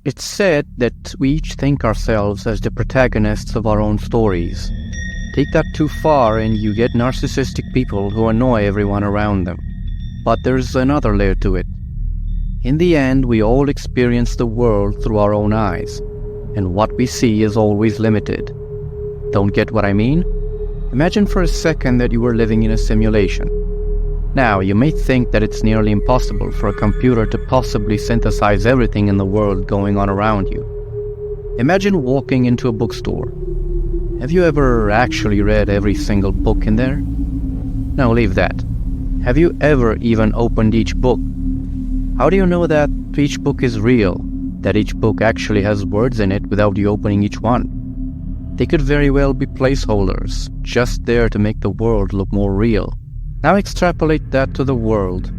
It's said that we each think ourselves as the protagonists of our own stories. Take that too far and you get narcissistic people who annoy everyone around them. But there's another layer to it. In the end, we all experience the world through our own eyes, and what we see is always limited. Don't get what I mean? Imagine for a second that you were living in a simulation. Now, you may think that it's nearly impossible for a computer to possibly synthesize everything in the world going on around you. Imagine walking into a bookstore. Have you ever actually read every single book in there? No, leave that. Have you ever even opened each book? How do you know that each book is real? That each book actually has words in it without you opening each one? They could very well be placeholders, just there to make the world look more real. Now extrapolate that to the world.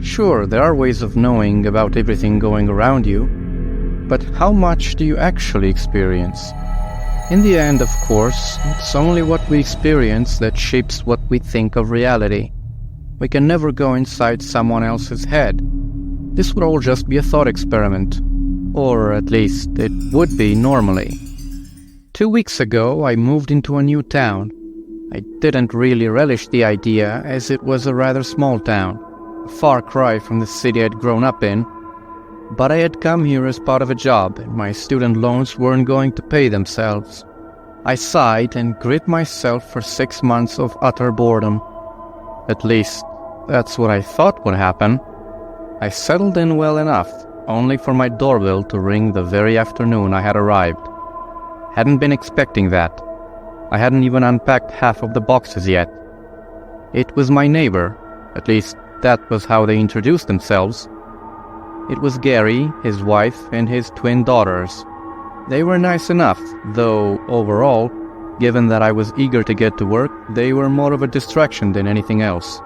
Sure, there are ways of knowing about everything going around you, but how much do you actually experience? In the end, of course, it's only what we experience that shapes what we think of reality. We can never go inside someone else's head. This would all just be a thought experiment. Or at least it would be normally. 2 weeks ago, I moved into a new town. I didn't really relish the idea, as it was a rather small town, a far cry from the city I'd grown up in. But I had come here as part of a job, and my student loans weren't going to pay themselves. I sighed and grit myself for 6 months of utter boredom. At least, that's what I thought would happen. I settled in well enough, only for my doorbell to ring the very afternoon I had arrived. Hadn't been expecting that. I hadn't even unpacked half of the boxes yet. It was my neighbor, at least that was how they introduced themselves. It was Gary, his wife, and his twin daughters. They were nice enough, though overall, given that I was eager to get to work, they were more of a distraction than anything else.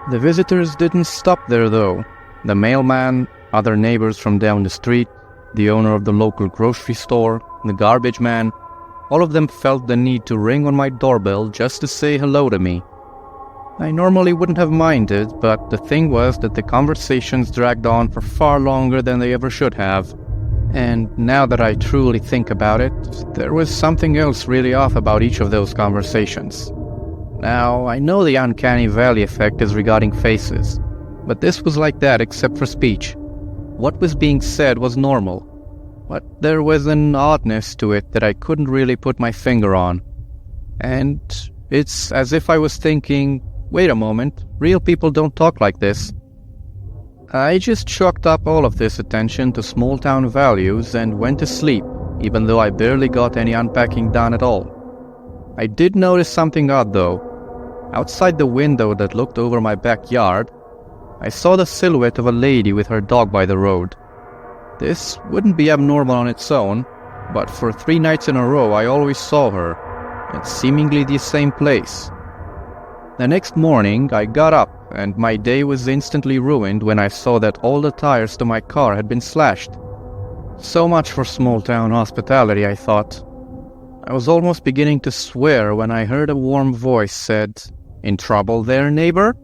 The visitors didn't stop there though. The mailman, other neighbors from down the street, the owner of the local grocery store, the garbage man, all of them felt the need to ring on my doorbell just to say hello to me. I normally wouldn't have minded, but the thing was that the conversations dragged on for far longer than they ever should have. And now that I truly think about it, there was something else really off about each of those conversations. Now, I know the uncanny valley effect is regarding faces, but this was like that except for speech. What was being said was normal. But there was an oddness to it that I couldn't really put my finger on. And it's as if I was thinking, wait a moment, real people don't talk like this. I just chalked up all of this attention to small-town values and went to sleep, even though I barely got any unpacking done at all. I did notice something odd though. Outside the window that looked over my backyard, I saw the silhouette of a lady with her dog by the road. This wouldn't be abnormal on its own, but for 3 nights in a row I always saw her, at seemingly the same place. The next morning I got up, and my day was instantly ruined when I saw that all the tires to my car had been slashed. So much for small-town hospitality, I thought. I was almost beginning to swear when I heard a warm voice said, "In trouble there, neighbor?"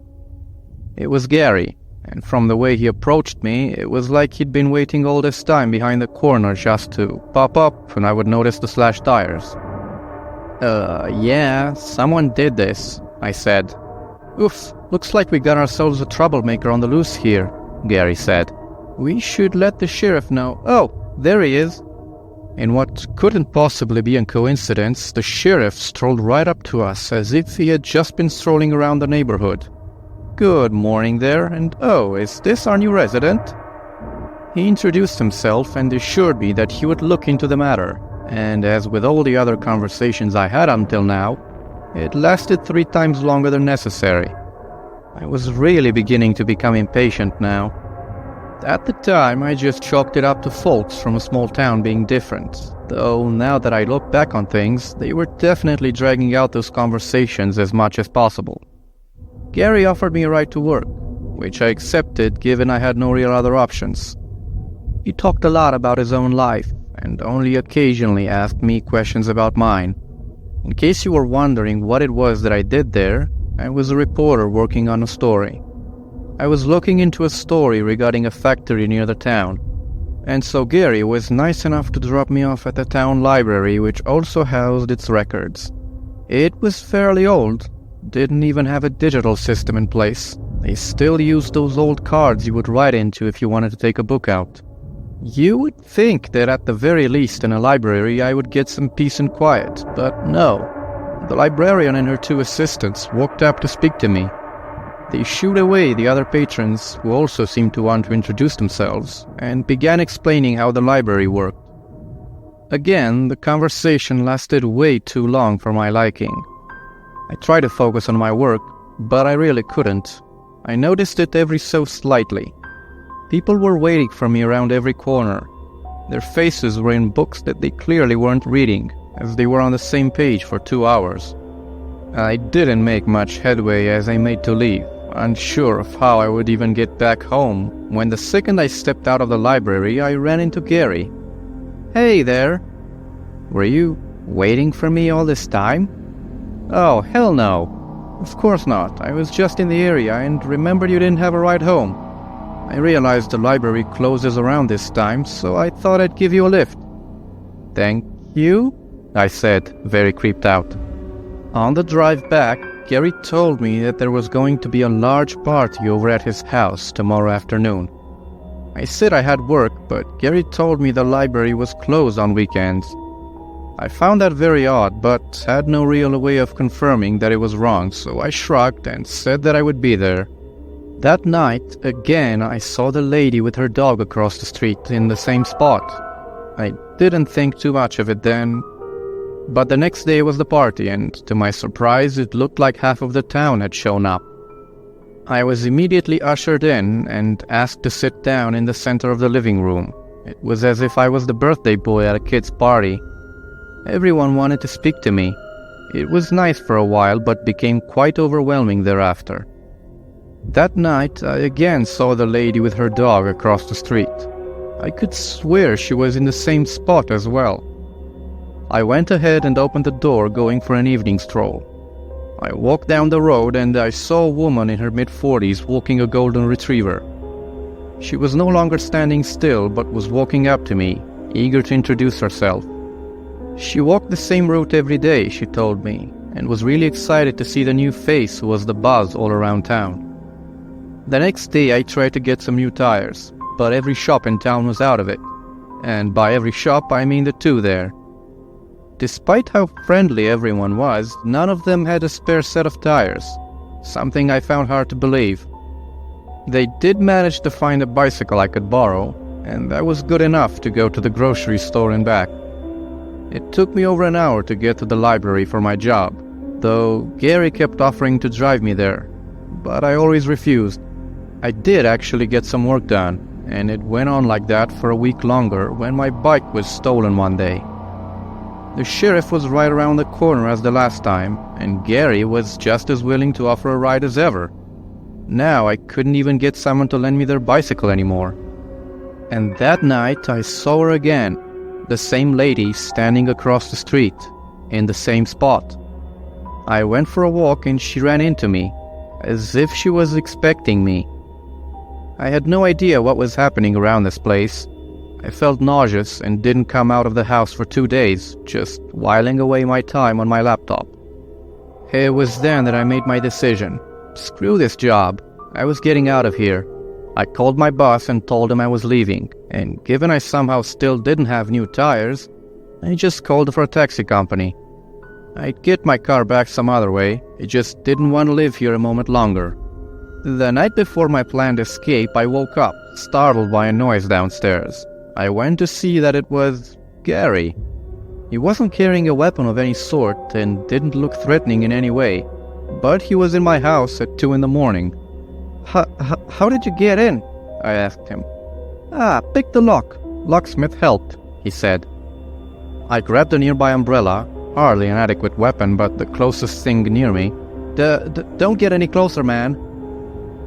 It was Gary. And from the way he approached me, it was like he'd been waiting all this time behind the corner just to pop up when I would notice the slashed tires. Yeah, someone did this, I said. Oof, looks like we got ourselves a troublemaker on the loose here, Gary said. We should let the sheriff know. Oh, there he is. In what couldn't possibly be a coincidence, the sheriff strolled right up to us as if he had just been strolling around the neighborhood. Good morning there, and oh, is this our new resident? He introduced himself and assured me that he would look into the matter, and as with all the other conversations I had until now, it lasted 3 times longer than necessary. I was really beginning to become impatient now. At the time, I just chalked it up to folks from a small town being different, though now that I look back on things, they were definitely dragging out those conversations as much as possible. Gary offered me a ride to work, which I accepted given I had no real other options. He talked a lot about his own life, and only occasionally asked me questions about mine. In case you were wondering what it was that I did there, I was a reporter working on a story. I was looking into a story regarding a factory near the town. And so Gary was nice enough to drop me off at the town library, which also housed its records. It was fairly old, didn't even have a digital system in place. They still used those old cards you would write into if you wanted to take a book out. You would think that at the very least in a library I would get some peace and quiet, but no. The librarian and her 2 assistants walked up to speak to me. They shooed away the other patrons, who also seemed to want to introduce themselves, and began explaining how the library worked. Again, the conversation lasted way too long for my liking. I tried to focus on my work, but I really couldn't. I noticed it every so slightly. People were waiting for me around every corner. Their faces were in books that they clearly weren't reading, as they were on the same page for 2 hours. I didn't make much headway as I made to leave, unsure of how I would even get back home, when the second I stepped out of the library I ran into Gary. "Hey there! Were you waiting for me all this time?" "Oh, hell no. Of course not. I was just in the area and remembered you didn't have a ride home. I realized the library closes around this time, so I thought I'd give you a lift." "Thank you," I said, very creeped out. On the drive back, Gary told me that there was going to be a large party over at his house tomorrow afternoon. I said I had work, but Gary told me the library was closed on weekends. I found that very odd, but had no real way of confirming that it was wrong, so I shrugged and said that I would be there. That night, again, I saw the lady with her dog across the street in the same spot. I didn't think too much of it then, but the next day was the party, and to my surprise, it looked like half of the town had shown up. I was immediately ushered in and asked to sit down in the center of the living room. It was as if I was the birthday boy at a kid's party. Everyone wanted to speak to me. It was nice for a while, but became quite overwhelming thereafter. That night, I again saw the lady with her dog across the street. I could swear she was in the same spot as well. I went ahead and opened the door, going for an evening stroll. I walked down the road and I saw a woman in her mid-40s walking a golden retriever. She was no longer standing still, but was walking up to me, eager to introduce herself. She walked the same route every day, she told me, and was really excited to see the new face who was the buzz all around town. The next day I tried to get some new tires, but every shop in town was out of it. And by every shop I mean the 2 there. Despite how friendly everyone was, none of them had a spare set of tires, something I found hard to believe. They did manage to find a bicycle I could borrow, and that was good enough to go to the grocery store and back. It took me over an hour to get to the library for my job, though Gary kept offering to drive me there, but I always refused. I did actually get some work done, and it went on like that for a week longer when my bike was stolen one day. The sheriff was right around the corner as the last time, and Gary was just as willing to offer a ride as ever. Now I couldn't even get someone to lend me their bicycle anymore. And that night I saw her again, the same lady standing across the street, in the same spot. I went for a walk and she ran into me, as if she was expecting me. I had no idea what was happening around this place. I felt nauseous and didn't come out of the house for 2 days, just whiling away my time on my laptop. It was then that I made my decision. Screw this job. I was getting out of here. I called my boss and told him I was leaving, and given I somehow still didn't have new tires, I just called for a taxi company. I'd get my car back some other way. I just didn't want to live here a moment longer. The night before my planned escape, I woke up, startled by a noise downstairs. I went to see that it was Gary. He wasn't carrying a weapon of any sort and didn't look threatening in any way, but he was in my house at 2 a.m. How did you get in? I asked him. Pick the lock. Locksmith helped, he said. I grabbed a nearby umbrella, hardly an adequate weapon, but the closest thing near me. Don't get any closer, man.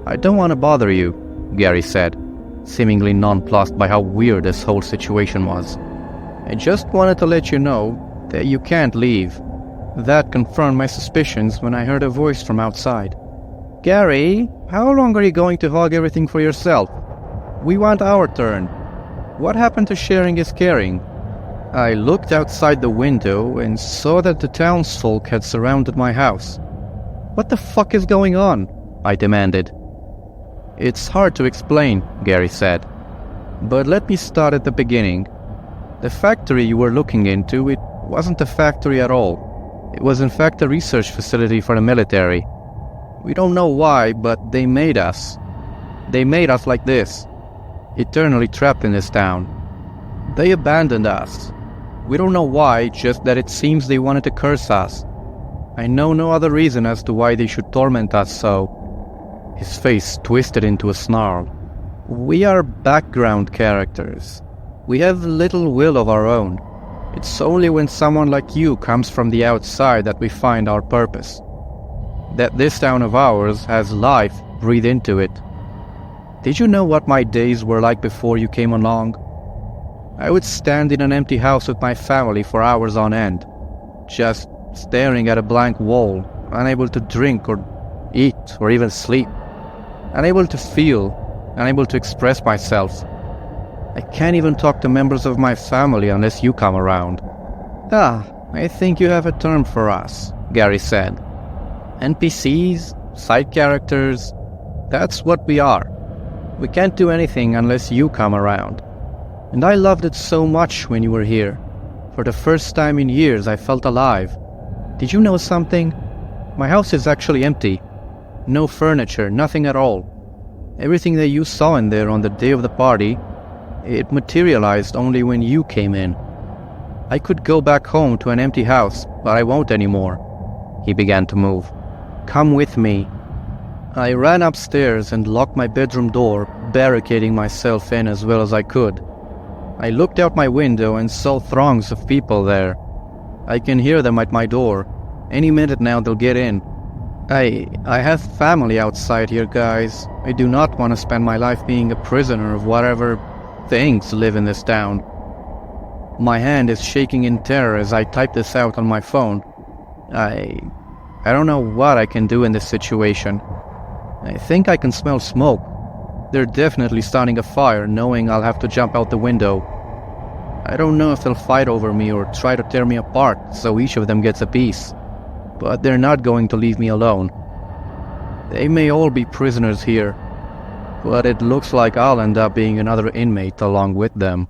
I don't want to bother you, Gary said, seemingly nonplussed by how weird this whole situation was. I just wanted to let you know that you can't leave. That confirmed my suspicions when I heard a voice from outside. Gary, how long are you going to hog everything for yourself? We want our turn. What happened to sharing is caring? I looked outside the window and saw that the townsfolk had surrounded my house. What the fuck is going on? I demanded. It's hard to explain, Gary said. But let me start at the beginning. The factory you were looking into, it wasn't a factory at all. It was in fact a research facility for the military. We don't know why, but they made us. They made us like this, eternally trapped in this town. They abandoned us. We don't know why, just that it seems they wanted to curse us. I know no other reason as to why they should torment us so. His face twisted into a snarl. We are background characters. We have little will of our own. It's only when someone like you comes from the outside that we find our purpose. That this town of ours has life breathed into it. Did you know what my days were like before you came along? I would stand in an empty house with my family for hours on end, just staring at a blank wall, unable to drink or eat or even sleep, unable to feel, unable to express myself. I can't even talk to members of my family unless you come around. Ah, I think you have a term for us, Gary said. NPCs, side characters, that's what we are. We can't do anything unless you come around. And I loved it so much when you were here. For the first time in years, I felt alive. Did you know something? My house is actually empty. No furniture, nothing at all. Everything that you saw in there on the day of the party, it materialized only when you came in. I could go back home to an empty house, but I won't anymore. He began to move. Come with me. I ran upstairs and locked my bedroom door, barricading myself in as well as I could. I looked out my window and saw throngs of people there. I can hear them at my door. Any minute now they'll get in. I have family outside here, guys. I do not want to spend my life being a prisoner of whatever things live in this town. My hand is shaking in terror as I type this out on my phone. I don't know what I can do in this situation. I think I can smell smoke. They're definitely starting a fire, knowing I'll have to jump out the window. I don't know if they'll fight over me or try to tear me apart so each of them gets a piece. But they're not going to leave me alone. They may all be prisoners here, but it looks like I'll end up being another inmate along with them.